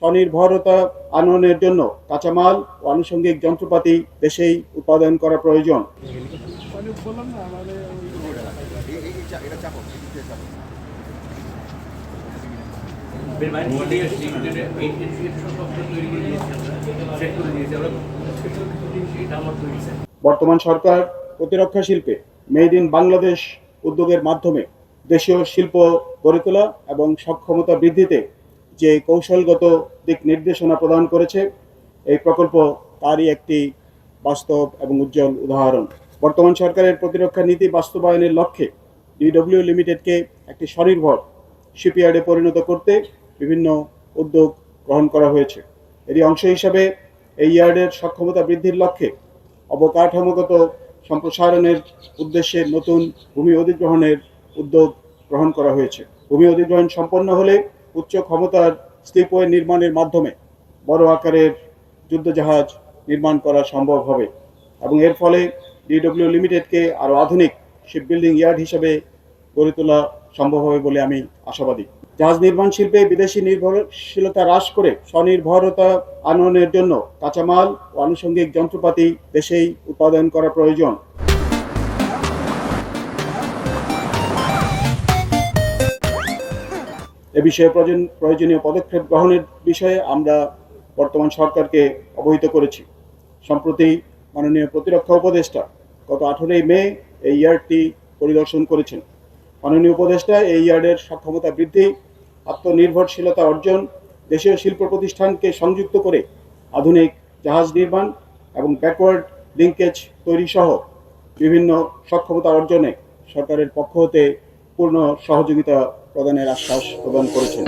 স্বনির্ভরতা আনয়নের জন্য কাঁচামাল ও আনুষঙ্গিক যন্ত্রপাতি দেশেই উৎপাদন করা প্রয়োজন। বর্তমান সরকার প্রতিরক্ষা শিল্পে মেড ইন বাংলাদেশ উদ্যোগের মাধ্যমে দেশীয় শিল্প গড়ে তোলা এবং সক্ষমতা বৃদ্ধিতে যে কৌশলগত দিক নির্দেশনা প্রদান করেছে, এই প্রকল্প তারই একটি বাস্তব এবং উজ্জ্বল উদাহরণ। বর্তমান সরকারের প্রতিরক্ষা নীতি বাস্তবায়নের লক্ষ্যে ডিডব্লিউ লিমিটেডকে একটি স্বনির্ভর শিপইয়ার্ডে পরিণত করতে বিভিন্ন উদ্যোগ গ্রহণ করা হয়েছে। এরই অংশ হিসাবে এই ইয়ার্ডের সক্ষমতা বৃদ্ধির লক্ষ্যে অবকাঠামোগত সম্প্রসারণের উদ্দেশ্যে নতুন ভূমি অধিগ্রহণের উদ্যোগ গ্রহণ করা হয়েছে। ভূমি অধিগ্রহণ সম্পন্ন হলে উচ্চ ক্ষমতার স্লিপওয়ে নির্মাণের মাধ্যমে বড় আকারের যুদ্ধজাহাজ নির্মাণ করা সম্ভব হবে এবং এর ফলে ডিডব্লিউ লিমিটেডকে আরও আধুনিক শিপবিল্ডিং ইয়ার্ড হিসেবে গড়ে তোলা সম্ভব হবে বলে আমি আশাবাদী। জাহাজ নির্মাণ শিল্পে বিদেশি নির্ভরশীলতা হ্রাস করে স্বনির্ভরতা আনয়নের জন্য কাঁচামাল ও আনুষঙ্গিক যন্ত্রপাতি দেশেই উৎপাদন করা প্রয়োজন। এ বিষয়ে প্রয়োজনীয় পদক্ষেপ গ্রহণের বিষয়ে আমরা বর্তমান সরকারকে অবহিত করেছি। সম্প্রতি মাননীয় প্রতিরক্ষা উপদেষ্টা গত 18 মে এই ইয়ার্ডটি পরিদর্শন করেছেন। মাননীয় উপদেষ্টা এই ইয়ার্ডের সক্ষমতা বৃদ্ধি, আত্মনির্ভরশীলতা অর্জন, দেশীয় শিল্প প্রতিষ্ঠানকে সংযুক্ত করে আধুনিক জাহাজ নির্মাণ এবং ব্যাকওয়ার্ড লিঙ্কেজ তৈরি সহ বিভিন্ন সক্ষমতা অর্জনে সরকারের পক্ষ হতে পূর্ণ সহযোগিতা প্রদানের আশ্বাস প্রদান করেছেন।